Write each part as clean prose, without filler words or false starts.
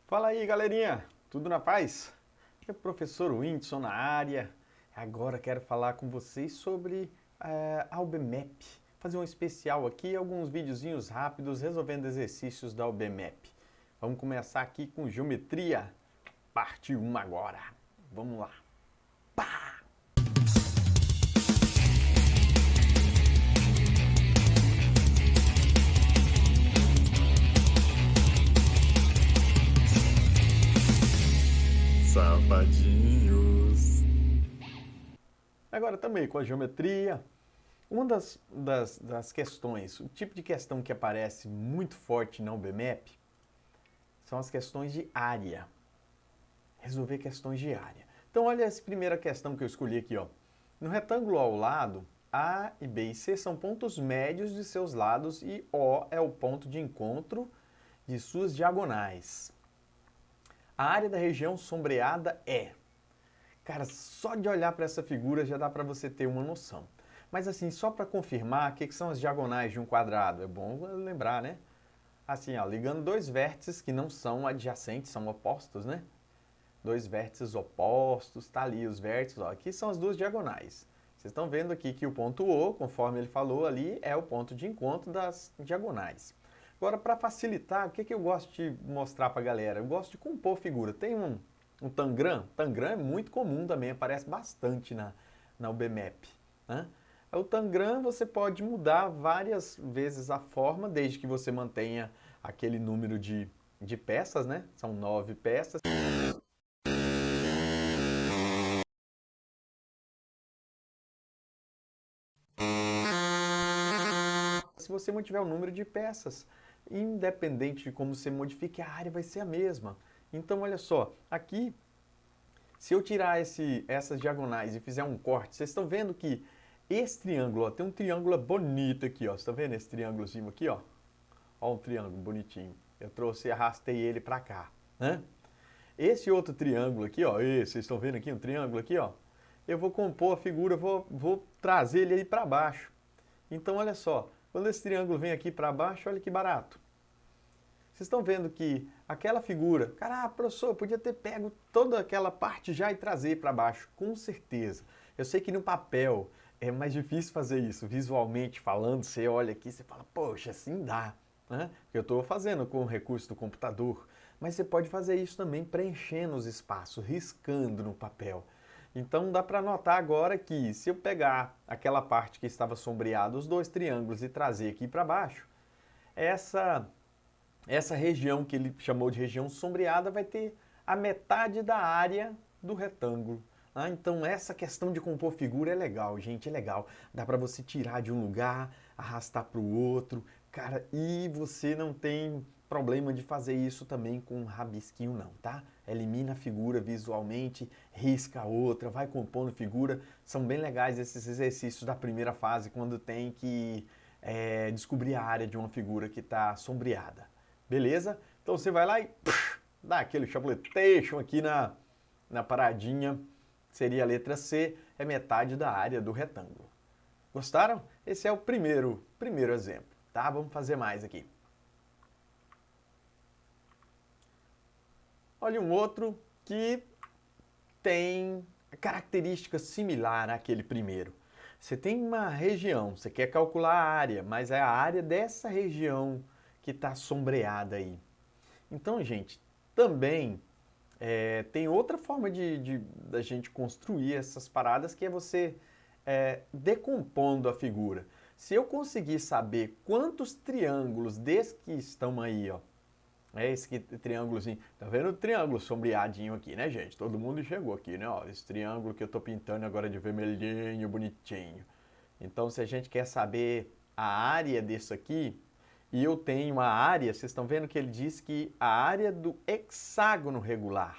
Fala aí, galerinha! Tudo na paz? Aqui é o professor Whindersson na área. Agora quero falar com vocês sobre a UBMAP. Fazer um especial aqui, alguns videozinhos rápidos resolvendo exercícios da UBMAP. Vamos começar aqui com geometria, parte 1 agora. Vamos lá. Pá! Safadinhos. Agora também com a geometria. Uma das questões, o tipo de questão que aparece muito forte na UBMAP são as questões de área. Resolver questões de área. Então olha essa primeira questão que eu escolhi aqui, ó. No retângulo ao lado, A e B e C são pontos médios de seus lados e O é o ponto de encontro de suas diagonais. A área da região sombreada é... Cara, só de olhar para essa figura já dá para você ter uma noção. Mas assim, só para confirmar, o que são as diagonais de um quadrado? É bom lembrar, né? Assim, ó, ligando dois vértices que não são adjacentes, são opostos, né? Dois vértices opostos, tá ali os vértices, ó, aqui são as duas diagonais. Vocês estão vendo aqui que o ponto O, conforme ele falou ali, é o ponto de encontro das diagonais. Agora, para facilitar, o que eu gosto de mostrar para a galera? Eu gosto de compor figura. Tem um tangram. Tangram é muito comum também, aparece bastante na UBMAP. Né? O tangram você pode mudar várias vezes a forma, desde que você mantenha aquele número de peças, né? São 9 peças. Se você mantiver o número de peças, independente de como você modifique, a área vai ser a mesma. Então, olha só, aqui, se eu tirar essas diagonais e fizer um corte, vocês estão vendo que esse triângulo, ó, tem um triângulo bonito aqui, ó. Vocês estão vendo esse triângulozinho aqui, ó? Ó, um triângulo bonitinho. Eu trouxe e arrastei ele para cá, né? Esse outro triângulo aqui, ó, vocês estão vendo aqui um triângulo aqui, ó? Eu vou compor a figura, vou trazer ele aí para baixo. Então, olha só, quando esse triângulo vem aqui para baixo, olha que barato. Vocês estão vendo que aquela figura, cara, professor, eu podia ter pego toda aquela parte já e trazer para baixo, com certeza. Eu sei que no papel é mais difícil fazer isso, visualmente falando, você olha aqui e você fala, poxa, assim dá. Né? Eu estou fazendo com o recurso do computador, mas você pode fazer isso também preenchendo os espaços, riscando no papel. Então dá para notar agora que se eu pegar aquela parte que estava sombreada, os dois triângulos, e trazer aqui para baixo, essa região que ele chamou de região sombreada vai ter a metade da área do retângulo. Ah, então essa questão de compor figura é legal, gente, é legal. Dá para você tirar de um lugar, arrastar para o outro, cara, e você não tem problema de fazer isso também com um rabisquinho não, tá? Elimina a figura visualmente, risca a outra, vai compondo figura. São bem legais esses exercícios da primeira fase, quando tem que descobrir a área de uma figura que está sombreada. Beleza? Então você vai lá e dá aquele chapuletation aqui na paradinha, seria a letra C, é metade da área do retângulo. Gostaram? Esse é o primeiro exemplo, tá? Vamos fazer mais aqui. Olha um outro que tem característica similar àquele primeiro. Você tem uma região, você quer calcular a área, mas é a área dessa região que está sombreada aí. Então, gente, também tem outra forma da gente construir essas paradas, que é você decompondo a figura. Se eu conseguir saber quantos triângulos desses que estão aí, ó, esse triângulozinho, tá vendo o triângulo sombreadinho aqui, né, gente? Todo mundo chegou aqui, né? Ó, esse triângulo que eu tô pintando agora de vermelhinho, bonitinho. Então, se a gente quer saber a área disso aqui, e eu tenho uma área, vocês estão vendo que ele diz que a área do hexágono regular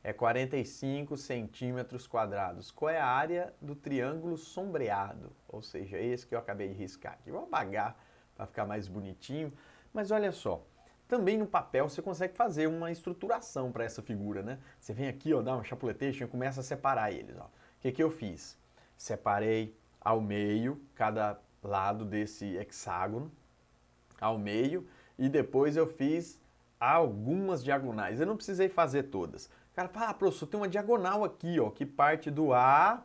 é 45 centímetros quadrados. Qual é a área do triângulo sombreado? Ou seja, esse que eu acabei de riscar aqui. Vou apagar para ficar mais bonitinho. Mas olha só, também no papel você consegue fazer uma estruturação para essa figura, né? Você vem aqui, ó, dá uma chapuletation e começa a separar eles, ó. O que eu fiz? Separei ao meio cada lado desse hexágono, ao meio, e depois eu fiz algumas diagonais. Eu não precisei fazer todas. O cara fala, professor, tem uma diagonal aqui, ó, que parte do A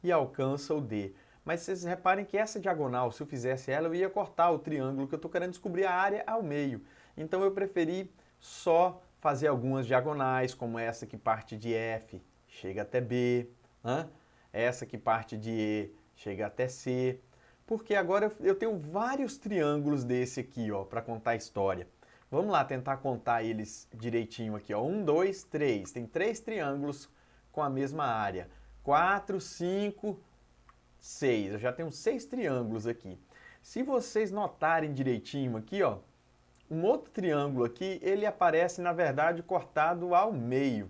e alcança o D. Mas vocês reparem que essa diagonal, se eu fizesse ela, eu ia cortar o triângulo, que eu estou querendo descobrir a área ao meio. Então eu preferi só fazer algumas diagonais, como essa que parte de F, chega até B, né? Essa que parte de E, chega até C. Porque agora eu tenho vários triângulos desse aqui, ó, para contar a história. Vamos lá tentar contar eles direitinho aqui, ó. 1, 2, 3. Tem 3 triângulos com a mesma área. 4, 5, 6. Eu já tenho 6 triângulos aqui. Se vocês notarem direitinho aqui, ó, um outro triângulo aqui, ele aparece, na verdade, cortado ao meio.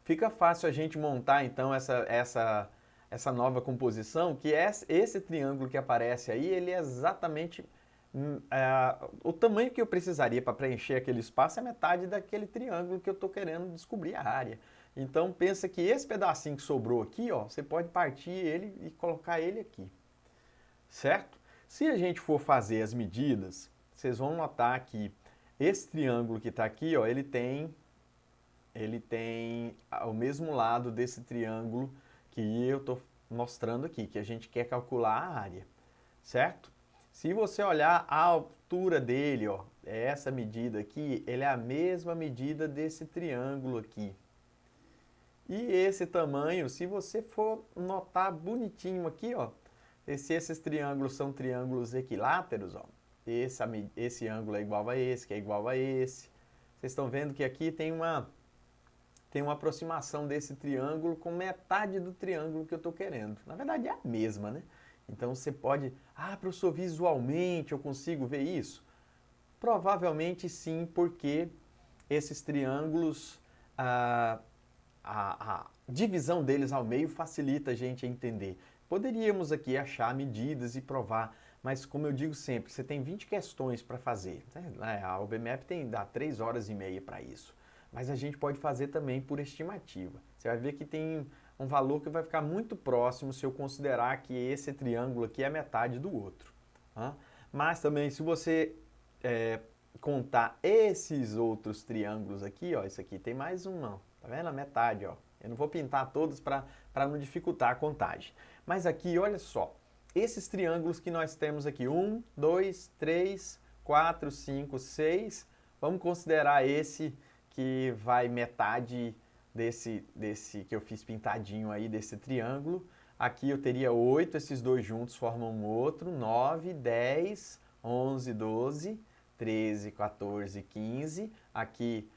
Fica fácil a gente montar, então, essa nova composição, que esse triângulo que aparece aí, ele é exatamente o tamanho que eu precisaria para preencher aquele espaço é metade daquele triângulo que eu estou querendo descobrir a área. Então pensa que esse pedacinho que sobrou aqui, ó, você pode partir ele e colocar ele aqui, certo? Se a gente for fazer as medidas, vocês vão notar que esse triângulo que está aqui, ó, ele tem o mesmo lado desse triângulo que eu estou mostrando aqui, que a gente quer calcular a área, certo? Se você olhar a altura dele, ó, essa medida aqui, ele é a mesma medida desse triângulo aqui. E esse tamanho, se você for notar bonitinho aqui, ó, se esses triângulos são triângulos equiláteros, ó, esse ângulo é igual a esse, que é igual a esse. Vocês estão vendo que aqui tem uma aproximação desse triângulo com metade do triângulo que eu estou querendo. Na verdade é a mesma, né? Então você pode, professor, visualmente eu consigo ver isso? Provavelmente sim, porque esses triângulos, a divisão deles ao meio facilita a gente a entender. Poderíamos aqui achar medidas e provar, mas como eu digo sempre, você tem 20 questões para fazer. A OBMEP dá 3 horas e meia para isso. Mas a gente pode fazer também por estimativa. Você vai ver que tem um valor que vai ficar muito próximo se eu considerar que esse triângulo aqui é metade do outro. Tá? Mas também, se você contar esses outros triângulos aqui, ó, esse aqui tem mais um não, tá vendo? A metade, ó. Eu não vou pintar todos para não dificultar a contagem. Mas aqui, olha só, esses triângulos que nós temos aqui, 1, 2, 3, 4, 5, 6, vamos considerar esse que vai metade desse que eu fiz pintadinho aí, desse triângulo. Aqui eu teria 8, esses dois juntos formam um outro, 9, 10, 11, 12, 13, 14, 15. Aqui,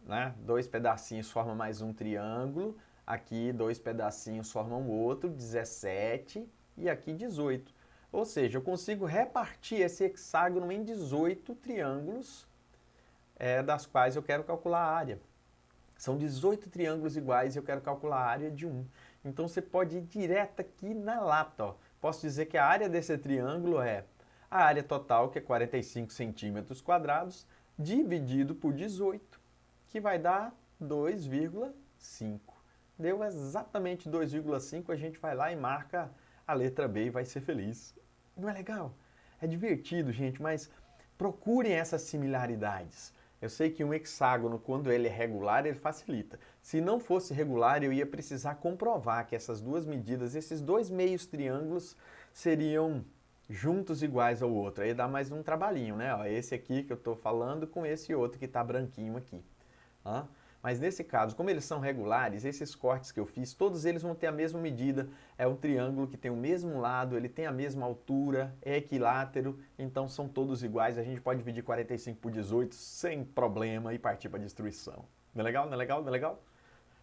né, 2 pedacinhos formam mais um triângulo. Aqui 2 pedacinhos formam outro, 17. E aqui 18. Ou seja, eu consigo repartir esse hexágono em 18 triângulos, das quais eu quero calcular a área. São 18 triângulos iguais e eu quero calcular a área de um. Então você pode ir direto aqui na lata. Ó. Posso dizer que a área desse triângulo é a área total, que é 45 centímetros quadrados, dividido por 18, que vai dar 2,5. Deu exatamente 2,5, a gente vai lá e marca a letra B e vai ser feliz. Não é legal? É divertido, gente, mas procurem essas similaridades. Eu sei que um hexágono, quando ele é regular, ele facilita. Se não fosse regular, eu ia precisar comprovar que essas duas medidas, esses dois meios triângulos, seriam juntos iguais ao outro. Aí dá mais um trabalhinho, né? Ó, esse aqui que eu estou falando com esse outro que está branquinho aqui. Mas nesse caso, como eles são regulares, esses cortes que eu fiz, todos eles vão ter a mesma medida. É um triângulo que tem o mesmo lado, ele tem a mesma altura, é equilátero, então são todos iguais. A gente pode dividir 45 por 18 sem problema e partir para a destruição. Não é legal? Não é legal? Não é legal?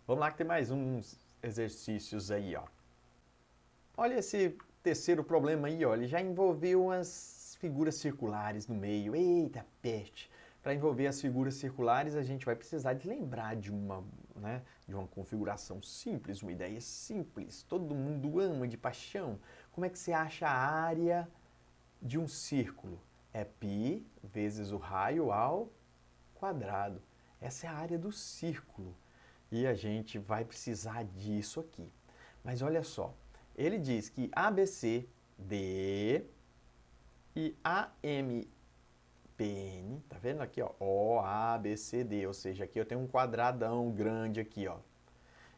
Vamos lá que tem mais uns exercícios aí, ó. Olha esse terceiro problema aí, ó. Ele já envolveu as figuras circulares no meio. Eita peste! Para envolver as figuras circulares, a gente vai precisar de lembrar de uma configuração simples, uma ideia simples. Todo mundo ama de paixão. Como é que você acha a área de um círculo? É π vezes o raio ao quadrado. Essa é a área do círculo. E a gente vai precisar disso aqui. Mas olha só, ele diz que ABCD e AMP PN, tá vendo aqui, ó, OABCD, ou seja, aqui eu tenho um quadradão grande aqui, ó,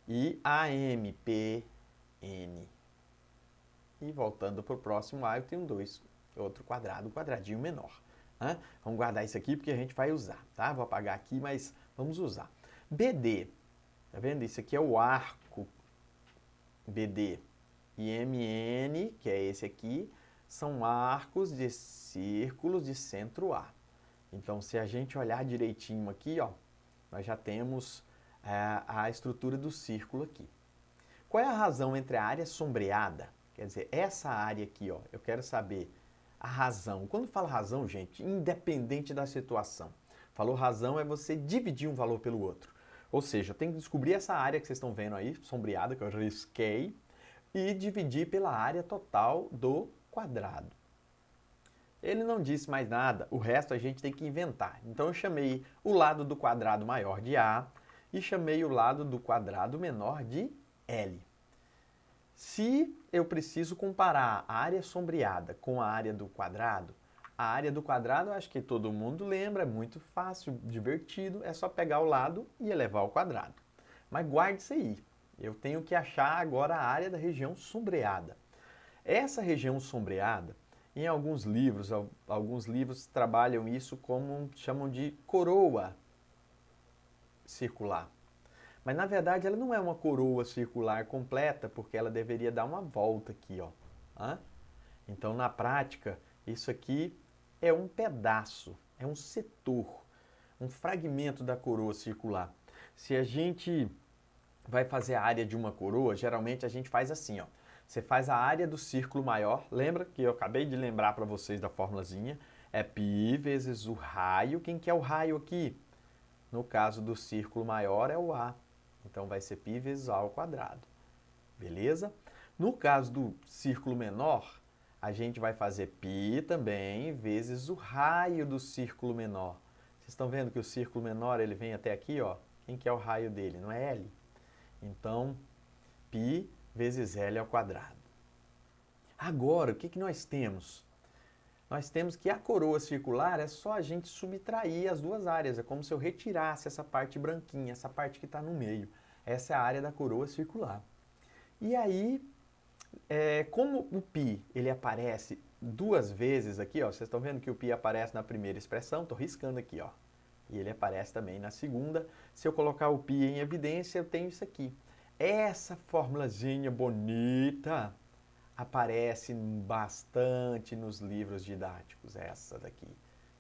e AMPN. E voltando para o próximo A, eu tenho outro quadrado, um quadradinho menor. Né? Vamos guardar isso aqui porque a gente vai usar, tá? Vou apagar aqui, mas vamos usar. BD, tá vendo? Isso aqui é o arco BD. E MN, que é esse aqui, são arcos de círculos de centro A. Então, se a gente olhar direitinho aqui, ó, nós já temos a estrutura do círculo aqui. Qual é a razão entre a área sombreada? Quer dizer, essa área aqui, ó, eu quero saber a razão. Quando fala razão, gente, independente da situação. Falou razão é você dividir um valor pelo outro. Ou seja, eu tenho que descobrir essa área que vocês estão vendo aí, sombreada, que eu risquei, e dividir pela área total do quadrado. Ele não disse mais nada, o resto a gente tem que inventar. Então eu chamei o lado do quadrado maior de A e chamei o lado do quadrado menor de L. Se eu preciso comparar a área sombreada com a área do quadrado eu acho que todo mundo lembra, é muito fácil, divertido, é só pegar o lado e elevar ao quadrado. Mas guarde isso aí, eu tenho que achar agora a área da região sombreada. Essa região sombreada, em alguns livros trabalham isso como chamam de coroa circular. Mas na verdade ela não é uma coroa circular completa, porque ela deveria dar uma volta aqui, ó. Então na prática, isso aqui é um pedaço, é um setor, um fragmento da coroa circular. Se a gente vai fazer a área de uma coroa, geralmente a gente faz assim, ó. Você faz a área do círculo maior, lembra que eu acabei de lembrar para vocês da formulazinha? É π vezes o raio. Quem que é o raio aqui? No caso do círculo maior é o A. Então vai ser π vezes A ao quadrado. Beleza? No caso do círculo menor, a gente vai fazer π também vezes o raio do círculo menor. Vocês estão vendo que o círculo menor ele vem até aqui, ó. Quem que é o raio dele? Não é L? Então, π vezes L ao quadrado. Agora, o que nós temos? Nós temos que a coroa circular é só a gente subtrair as duas áreas. É como se eu retirasse essa parte branquinha, essa parte que está no meio. Essa é a área da coroa circular. E aí, como o π ele aparece duas vezes aqui, ó, vocês estão vendo que o π aparece na primeira expressão, estou riscando aqui, ó. E ele aparece também na segunda. Se eu colocar o π em evidência, eu tenho isso aqui. Essa formulazinha bonita aparece bastante nos livros didáticos, essa daqui,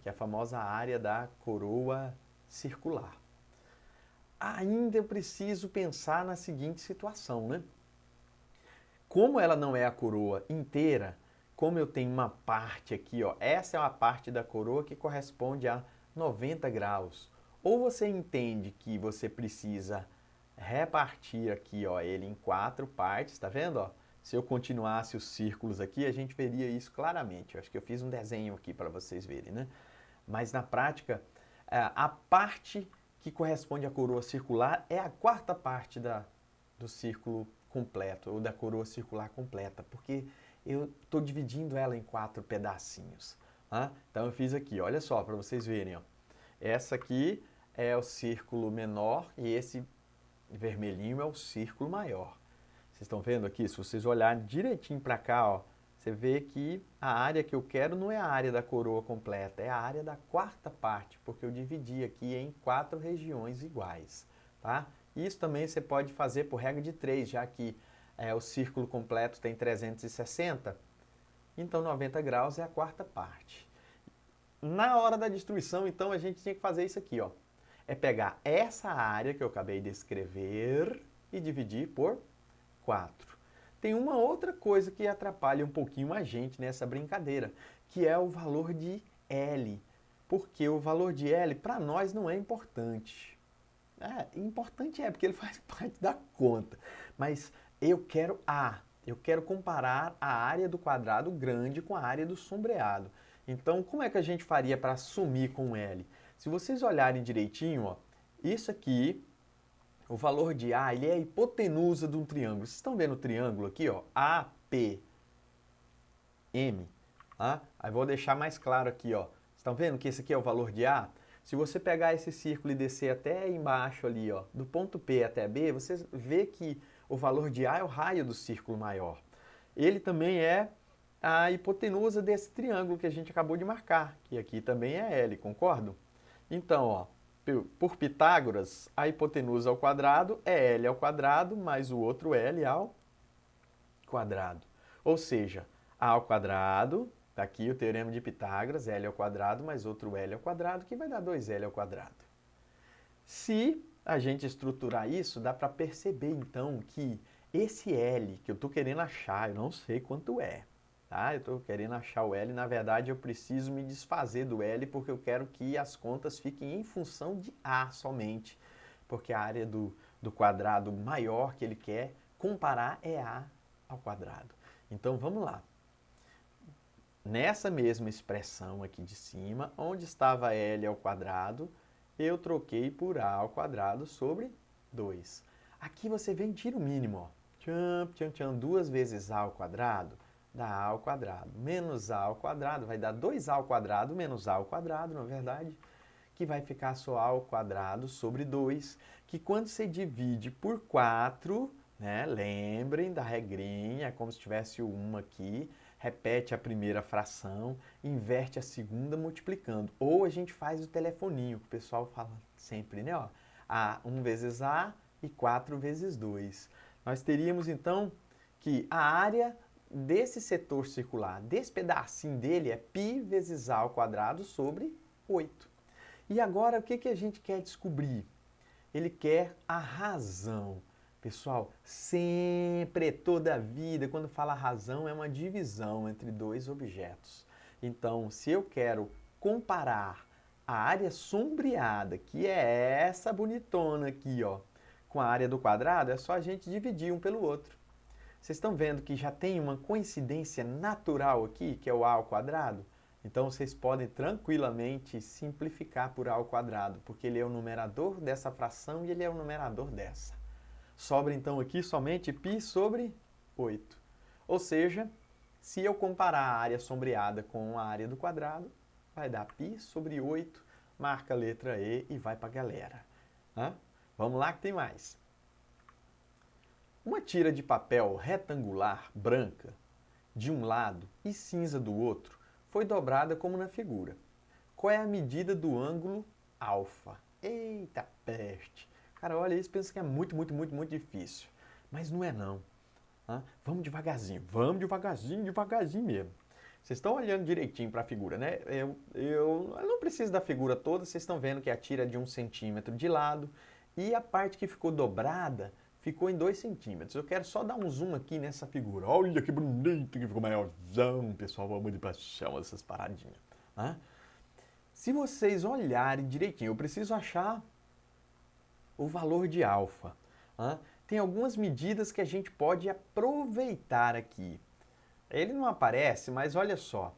que é a famosa área da coroa circular. Ainda eu preciso pensar na seguinte situação, né? Como ela não é a coroa inteira, como eu tenho uma parte aqui, ó, essa é uma parte da coroa que corresponde a 90 graus. Ou você entende que você precisa repartir aqui, ó, ele em 4 partes, tá vendo, ó? Se eu continuasse os círculos aqui, a gente veria isso claramente. Eu acho que eu fiz um desenho aqui para vocês verem, né? Mas na prática, a parte que corresponde à coroa circular é a quarta parte do círculo completo, ou da coroa circular completa, porque eu estou dividindo ela em 4 pedacinhos. Então eu fiz aqui, olha só, para vocês verem, ó. Essa aqui é o círculo menor e esse vermelhinho é o círculo maior. Vocês estão vendo aqui? Se vocês olharem direitinho para cá, ó, você vê que a área que eu quero não é a área da coroa completa, é a área da quarta parte, porque eu dividi aqui em 4 regiões iguais, tá? Isso também você pode fazer por regra de 3, já que o círculo completo tem 360, então 90 graus é a quarta parte. Na hora da distribuição, então, a gente tinha que fazer isso aqui, ó. É pegar essa área que eu acabei de escrever e dividir por 4. Tem uma outra coisa que atrapalha um pouquinho a gente nessa brincadeira, que é o valor de L. Porque o valor de L, para nós, não é importante. Importante porque ele faz parte da conta. Mas eu quero A. Eu quero comparar a área do quadrado grande com a área do sombreado. Então, como é que a gente faria para sumir com L? Se vocês olharem direitinho, ó, isso aqui, o valor de A, ele é a hipotenusa de um triângulo. Vocês estão vendo o triângulo aqui, ó? APM. Aí vou deixar mais claro aqui, ó. Estão vendo que esse aqui é o valor de A? Se você pegar esse círculo e descer até embaixo ali, ó, do ponto P até B, você vê que o valor de A é o raio do círculo maior. Ele também é a hipotenusa desse triângulo que a gente acabou de marcar, que aqui também é L, concordam? Então, ó, por Pitágoras, a hipotenusa ao quadrado é L ao quadrado mais o outro L ao quadrado. Ou seja, A ao quadrado, está aqui o teorema de Pitágoras, L ao quadrado mais outro L ao quadrado, que vai dar 2L ao quadrado. Se a gente estruturar isso, dá para perceber então que esse L que eu estou querendo achar, eu não sei quanto é. Tá? Eu estou querendo achar o L, na verdade eu preciso me desfazer do L porque eu quero que as contas fiquem em função de A somente. Porque a área do quadrado maior que ele quer comparar é A ao quadrado. Então vamos lá. Nessa mesma expressão aqui de cima, onde estava L ao quadrado, eu troquei por A ao quadrado sobre 2. Aqui você vem e tira o mínimo, ó. Tchan, tchan, tchan, 2 vezes A ao quadrado dá A ao quadrado. Menos A ao quadrado vai dar 2A ao quadrado menos A ao quadrado, na verdade, que vai ficar só A ao quadrado sobre 2, que quando você divide por 4, né, lembrem da regrinha, é como se tivesse o 1 aqui, repete a primeira fração, inverte a segunda multiplicando. Ou a gente faz o telefoninho, que o pessoal fala sempre, né? Ó, A1 vezes A e 4 vezes 2. Nós teríamos então que a área desse setor circular, desse pedacinho dele, é π vezes A ao quadrado sobre 8. E agora o que a gente quer descobrir? Ele quer a razão. Pessoal, sempre, toda a vida, quando fala razão, é uma divisão entre dois objetos. Então, se eu quero comparar a área sombreada, que é essa bonitona aqui, ó, com a área do quadrado, é só a gente dividir um pelo outro. Vocês estão vendo que já tem uma coincidência natural aqui, que é o A ao quadrado? Então, vocês podem tranquilamente simplificar por A ao quadrado, porque ele é o numerador dessa fração e ele é o numerador dessa. Sobra então aqui somente π sobre 8. Ou seja, se eu comparar a área sombreada com a área do quadrado, vai dar π sobre 8, marca a letra E e vai para a galera. Vamos lá que tem mais. Uma tira de papel retangular branca de um lado e cinza do outro foi dobrada como na figura. Qual é a medida do ângulo alfa? Eita peste! Cara, olha isso, pensa que é muito difícil. Mas não é não. Vamos devagarzinho mesmo. Vocês estão olhando direitinho para a figura, né? Eu não preciso da figura toda, vocês estão vendo que a tira é de 1 centímetro de lado e a parte que ficou dobrada ficou em 2 centímetros. Eu quero só dar um zoom aqui nessa figura. Olha que bonito que ficou maiorzão, pessoal. Vamos de paixão essas paradinhas. Se vocês olharem direitinho, eu preciso achar o valor de alfa. Tem algumas medidas que a gente pode aproveitar aqui. Ele não aparece, mas olha só.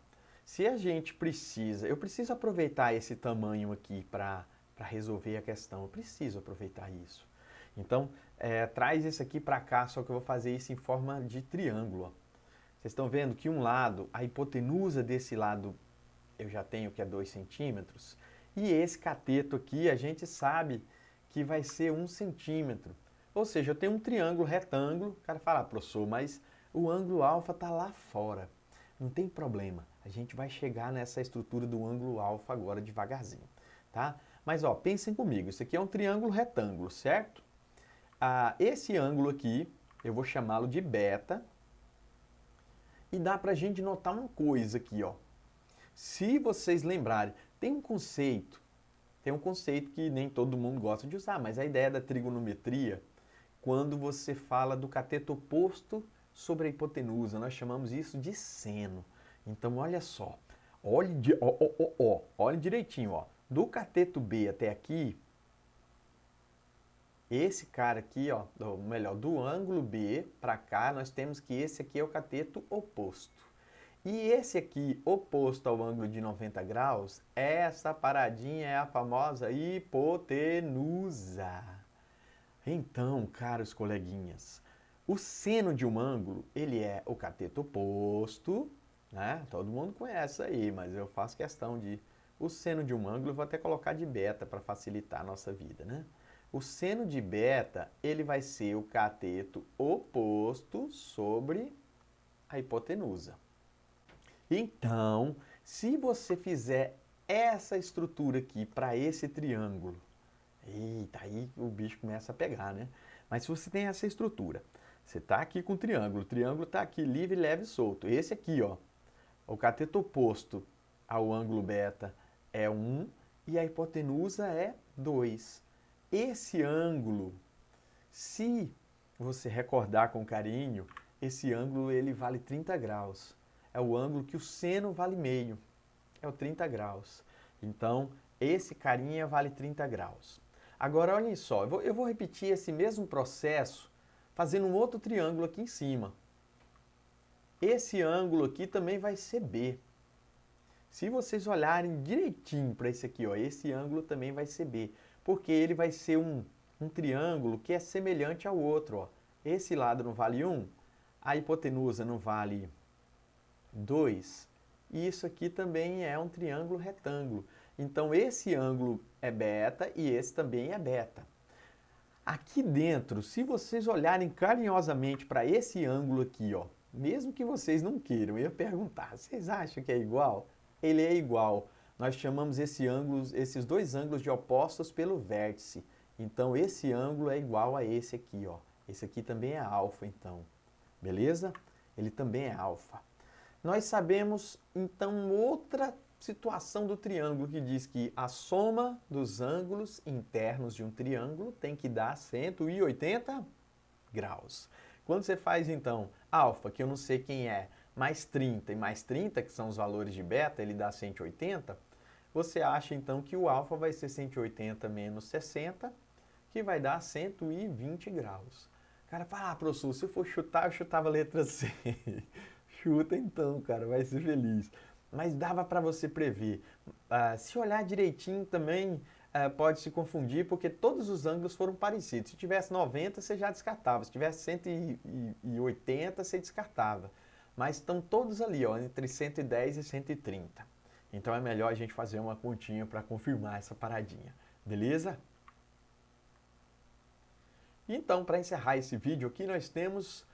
Se a gente precisa, eu preciso aproveitar esse tamanho aqui para resolver a questão. Eu preciso aproveitar isso. Então, traz esse aqui para cá, só que eu vou fazer isso em forma de triângulo. Ó. Vocês estão vendo que um lado, a hipotenusa desse lado, eu já tenho que é 2 centímetros. E esse cateto aqui, a gente sabe que vai ser 1 centímetro. Ou seja, eu tenho um triângulo retângulo. O cara fala, professor, mas o ângulo alfa está lá fora. Não tem problema. A gente vai chegar nessa estrutura do ângulo alfa agora devagarzinho. Tá? Mas ó, pensem comigo, isso aqui é um triângulo retângulo, certo? Esse ângulo aqui, eu vou chamá-lo de beta. E dá para a gente notar uma coisa aqui, ó. Se vocês lembrarem, tem um conceito que nem todo mundo gosta de usar, mas a ideia da trigonometria, quando você fala do cateto oposto sobre a hipotenusa, nós chamamos isso de seno. Então, olha só, olhe direitinho, ó. Do cateto B até aqui, esse cara aqui, ó, do ângulo B para cá, nós temos que esse aqui é o cateto oposto. E esse aqui, oposto ao ângulo de 90 graus, essa paradinha é a famosa hipotenusa. Então, caros coleguinhas, o seno de um ângulo, ele é o cateto oposto, né? Todo mundo conhece aí, mas eu faço questão de O seno de um ângulo, eu vou até colocar de beta para facilitar a nossa vida, né? O seno de beta, ele vai ser o cateto oposto sobre a hipotenusa. Então, se você fizer essa estrutura aqui para esse triângulo, eita, aí o bicho começa a pegar, né? Mas se você tem essa estrutura, você está aqui com o triângulo está aqui livre, leve e solto. Esse aqui, ó, o cateto oposto ao ângulo beta é 1 e a hipotenusa é 2. Esse ângulo, se você recordar com carinho, esse ângulo ele vale 30 graus. É o ângulo que o seno vale meio, é o 30 graus. Então, esse carinha vale 30 graus. Agora, olhem só, eu vou repetir esse mesmo processo fazendo um outro triângulo aqui em cima. Esse ângulo aqui também vai ser B. Se vocês olharem direitinho para esse aqui, ó, esse ângulo também vai ser B, porque ele vai ser um triângulo que é semelhante ao outro. Ó. Esse lado não vale 1, a hipotenusa não vale 2, e isso aqui também é um triângulo retângulo. Então, esse ângulo é beta e esse também é beta. Aqui dentro, se vocês olharem carinhosamente para esse ângulo aqui, ó, mesmo que vocês não queiram, eu ia perguntar, vocês acham que é igual? Ele é igual. Nós chamamos esses dois ângulos de opostos pelo vértice. Então, esse ângulo é igual a esse aqui, ó. Esse aqui também é alfa, então. Beleza? Ele também é alfa. Nós sabemos, então, outra situação do triângulo que diz que a soma dos ângulos internos de um triângulo tem que dar 180 graus. Quando você faz, então, alfa, que eu não sei quem é, mais 30 e mais 30, que são os valores de beta, ele dá 180, você acha, então, que o alfa vai ser 180 menos 60, que vai dar 120 graus. O cara fala, ah, professor, se eu for chutar, eu chutava a letra C. Chuta então, cara, vai ser feliz. Mas dava para você prever. Se olhar direitinho também pode se confundir, porque todos os ângulos foram parecidos. Se tivesse 90, você já descartava. Se tivesse 180, você descartava. Mas estão todos ali, ó, entre 110 e 130. Então é melhor a gente fazer uma continha para confirmar essa paradinha. Beleza? Então, para encerrar esse vídeo aqui, nós temos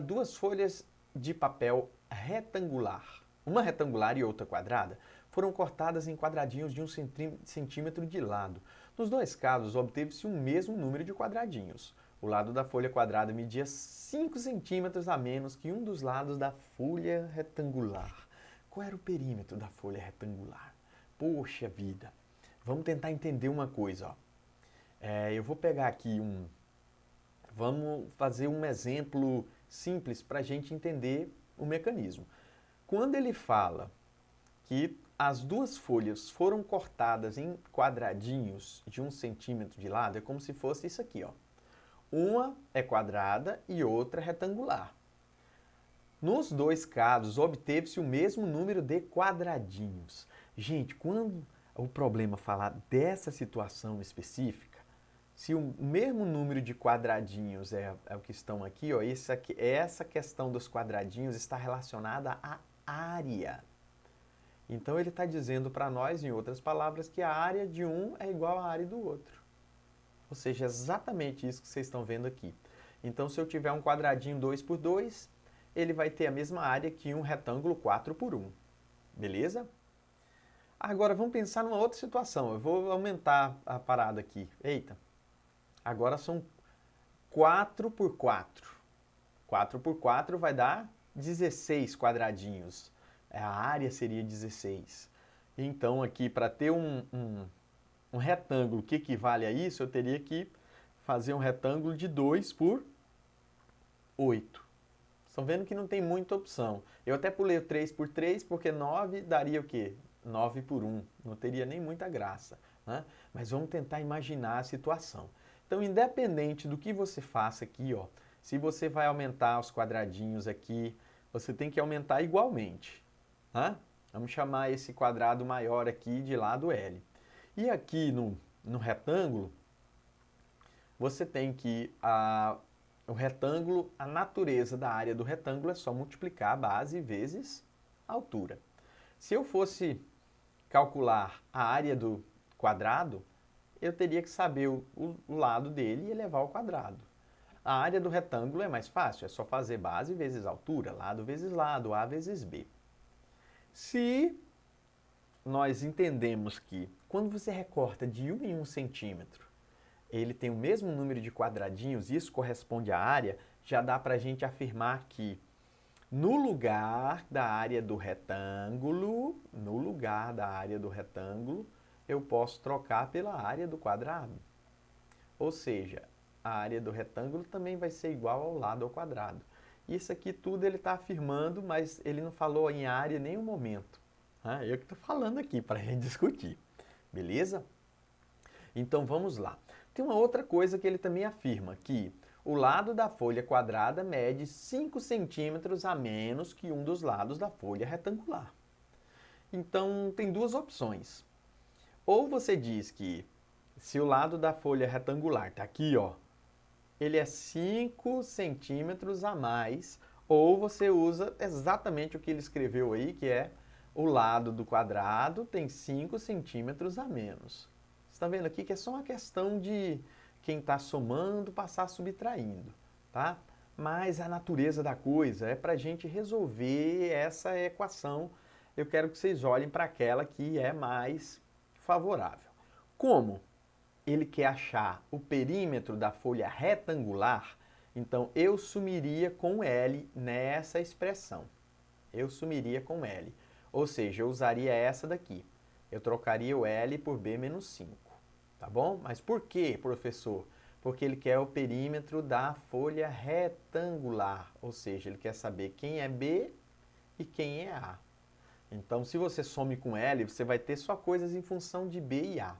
duas folhas de papel retangular. Uma retangular e outra quadrada foram cortadas em quadradinhos de 1 centímetro de lado. Nos dois casos, obteve-se o mesmo número de quadradinhos. O lado da folha quadrada media 5 centímetros a menos que um dos lados da folha retangular. Qual era o perímetro da folha retangular? Poxa vida! Vamos tentar entender uma coisa. Ó. Eu vou pegar aqui Vamos fazer um exemplo simples para a gente entender o mecanismo. Quando ele fala que as duas folhas foram cortadas em quadradinhos de 1 centímetro de lado, é como se fosse isso aqui, ó. Uma é quadrada e outra retangular. Nos dois casos, obteve-se o mesmo número de quadradinhos. Gente, quando o problema falar dessa situação específica, se o mesmo número de quadradinhos é o que estão aqui, ó, essa questão dos quadradinhos está relacionada à área. Então ele está dizendo para nós, em outras palavras, que a área de um é igual à área do outro. Ou seja, exatamente isso que vocês estão vendo aqui. Então, se eu tiver um quadradinho 2 por 2, ele vai ter a mesma área que um retângulo 4 por 1. Beleza? Agora, vamos pensar numa outra situação. Eu vou aumentar a parada aqui. Eita! Agora são 4 por 4. 4 por 4 vai dar 16 quadradinhos. A área seria 16. Então, aqui, para ter um retângulo que equivale a isso, eu teria que fazer um retângulo de 2 por 8. Estão vendo que não tem muita opção. Eu até pulei o 3 por 3, porque 9 daria o quê? 9 por 1. Não teria nem muita graça. Né? Mas vamos tentar imaginar a situação. Então, independente do que você faça aqui, ó, se você vai aumentar os quadradinhos aqui, você tem que aumentar igualmente. Né? Vamos chamar esse quadrado maior aqui de lado L. E aqui no retângulo, você tem que... o retângulo, a natureza da área do retângulo é só multiplicar a base vezes a altura. Se eu fosse calcular a área do quadrado, eu teria que saber o lado dele e elevar ao quadrado. A área do retângulo é mais fácil, é só fazer base vezes altura, lado vezes lado, A vezes B. Se nós entendemos que quando você recorta de 1 em 1 centímetro, ele tem o mesmo número de quadradinhos, e isso corresponde à área, já dá para a gente afirmar que no lugar da área do retângulo, eu posso trocar pela área do quadrado. Ou seja, a área do retângulo também vai ser igual ao lado ao quadrado. Isso aqui tudo ele está afirmando, mas ele não falou em área em nenhum momento. Eu que estou falando aqui para a gente discutir. Beleza? Então vamos lá. Tem uma outra coisa que ele também afirma, que o lado da folha quadrada mede 5 centímetros a menos que um dos lados da folha retangular. Então tem duas opções. Ou você diz que se o lado da folha retangular está aqui, ó, ele é 5 centímetros a mais, ou você usa exatamente o que ele escreveu aí, que é o lado do quadrado tem 5 centímetros a menos. Você está vendo aqui que é só uma questão de quem está somando passar subtraindo, tá? Mas a natureza da coisa é para a gente resolver essa equação. Eu quero que vocês olhem para aquela que é mais favorável. Como ele quer achar o perímetro da folha retangular, então eu sumiria com L nessa expressão. Eu sumiria com L. Ou seja, eu usaria essa daqui. Eu trocaria o L por B menos 5. Tá bom? Mas por quê, professor? Porque ele quer o perímetro da folha retangular. Ou seja, ele quer saber quem é B e quem é A. Então, se você some com L, você vai ter só coisas em função de B e A.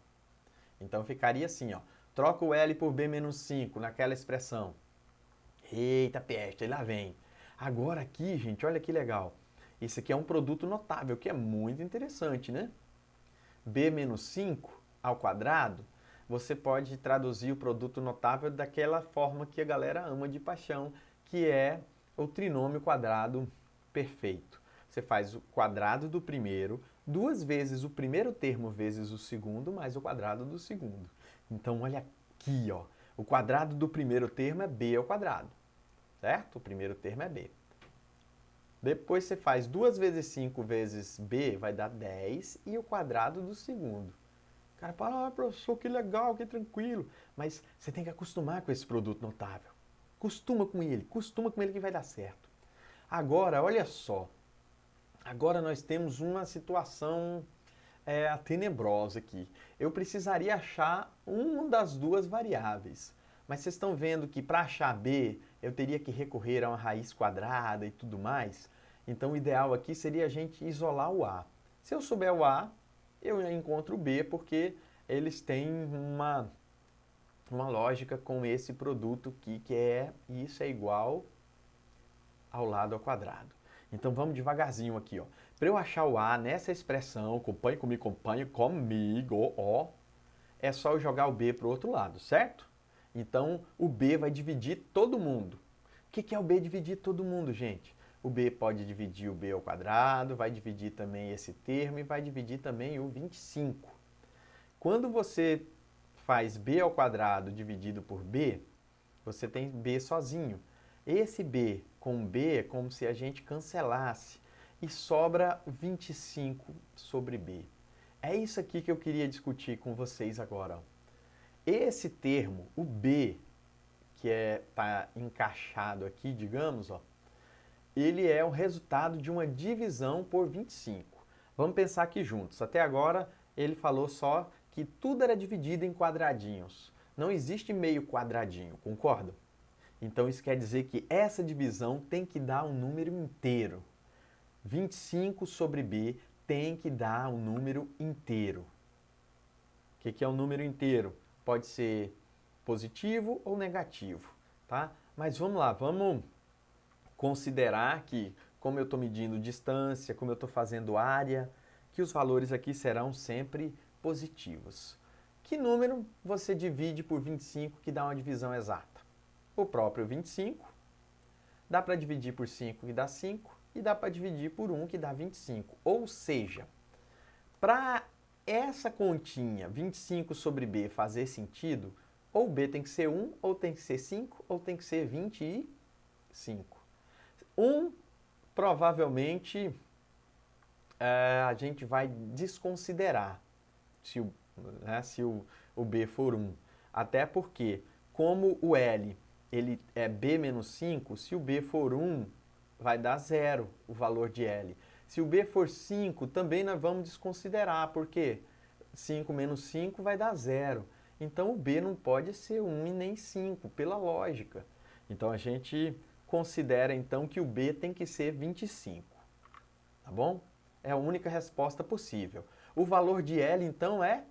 Então, ficaria assim, ó. Troca o L por B menos 5 naquela expressão. Eita peste, aí lá vem. Agora aqui, gente, olha que legal. Isso aqui é um produto notável, que é muito interessante, né? B menos 5 ao quadrado, você pode traduzir o produto notável daquela forma que a galera ama de paixão, que é o trinômio quadrado perfeito. Você faz o quadrado do primeiro, 2 vezes o primeiro termo vezes o segundo, mais o quadrado do segundo. Então, olha aqui, ó. O quadrado do primeiro termo é b ao quadrado, certo? O primeiro termo é b. Depois você faz 2 vezes 5 vezes b, vai dar 10, e o quadrado do segundo. O cara fala, professor, que legal, que tranquilo. Mas você tem que acostumar com esse produto notável. Costuma com ele que vai dar certo. Agora, olha só. Agora nós temos uma situação tenebrosa aqui. Eu precisaria achar uma das duas variáveis. Mas vocês estão vendo que para achar b, eu teria que recorrer a uma raiz quadrada e tudo mais. Então o ideal aqui seria a gente isolar o a. Se eu souber o a, eu encontro o b, porque eles têm uma lógica com esse produto aqui, que é isso é igual ao lado ao quadrado. Então vamos devagarzinho aqui, ó. Para eu achar o a nessa expressão, acompanhe comigo, ó, é só eu jogar o b para o outro lado, certo? Então o b vai dividir todo mundo. O que é o b dividir todo mundo, gente? O b pode dividir o b ao quadrado, vai dividir também esse termo e vai dividir também o 25. Quando você faz b ao quadrado dividido por b, você tem b sozinho. Esse b com b é como se a gente cancelasse e sobra 25 sobre b. É isso aqui que eu queria discutir com vocês agora. Esse termo, o b, que está encaixado aqui, digamos, ó, ele é o resultado de uma divisão por 25. Vamos pensar aqui juntos. Até agora ele falou só que tudo era dividido em quadradinhos. Não existe meio quadradinho, concorda? Então isso quer dizer que essa divisão tem que dar um número inteiro. 25 sobre b tem que dar um número inteiro. O que é um número inteiro? Pode ser positivo ou negativo, tá? Mas vamos lá, vamos considerar que, como eu estou medindo distância, como eu estou fazendo área, que os valores aqui serão sempre positivos. Que número você divide por 25 que dá uma divisão exata? O próprio 25, dá para dividir por 5 que dá 5, e dá para dividir por 1 que dá 25. Ou seja, Para essa continha 25 sobre b fazer sentido, ou b tem que ser 1, ou tem que ser 5, ou tem que ser 25. 1, provavelmente, a gente vai desconsiderar se o b for 1. Até porque, como o L ele é b menos 5, se o b for 1, vai dar 0 o valor de L. Se o b for 5, também nós vamos desconsiderar, porque 5 menos 5 vai dar 0. Então o b não pode ser 1 e nem 5, pela lógica. Então a gente considera então que o b tem que ser 25. Tá bom? É a única resposta possível. O valor de L então é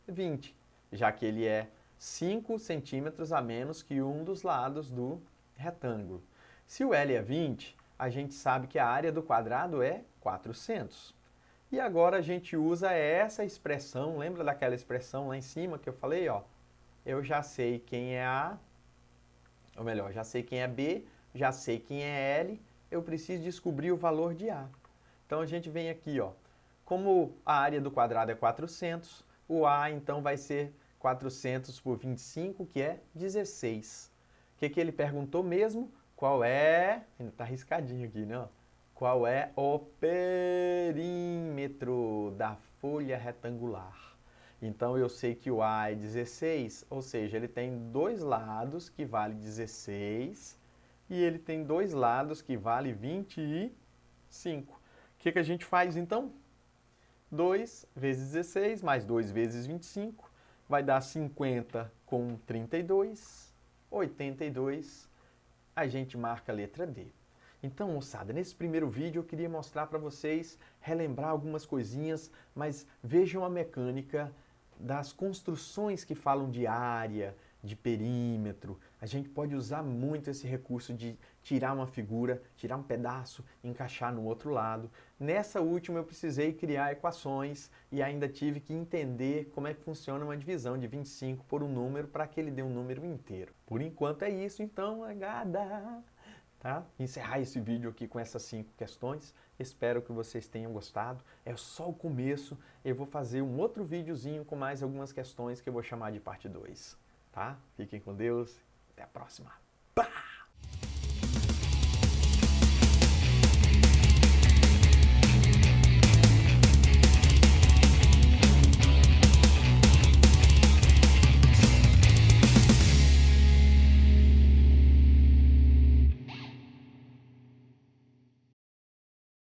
20, já que ele é 5 centímetros a menos que um dos lados do retângulo. Se o L é 20, a gente sabe que a área do quadrado é 400. E agora a gente usa essa expressão, lembra daquela expressão lá em cima que eu falei, ó? Eu já sei quem é A, ou melhor, já sei quem é B, já sei quem é L, eu preciso descobrir o valor de A. Então a gente vem aqui, ó. Como a área do quadrado é 400, o A então vai ser 400 por 25, que é 16. O que ele perguntou mesmo? Qual é... Ainda está riscadinho aqui, né? Qual é o perímetro da folha retangular? Então eu sei que o A é 16, ou seja, ele tem dois lados que vale 16 e ele tem dois lados que vale 25. O que a gente faz então? 2 vezes 16 mais 2 vezes 25 vai dar 50 com 32, 82. A gente marca a letra D. Então, moçada, nesse primeiro vídeo eu queria mostrar para vocês, relembrar algumas coisinhas, mas vejam a mecânica das construções que falam de área, de perímetro. A gente pode usar muito esse recurso de tirar uma figura, tirar um pedaço, encaixar no outro lado. Nessa última eu precisei criar equações e ainda tive que entender como é que funciona uma divisão de 25 por um número para que ele dê um número inteiro. Por enquanto é isso, então, agada! Tá? Encerrar esse vídeo aqui com essas 5 questões. Espero que vocês tenham gostado. É só o começo. Eu vou fazer um outro videozinho com mais algumas questões que eu vou chamar de parte 2. Tá? Fiquem com Deus. Até a próxima. Pá!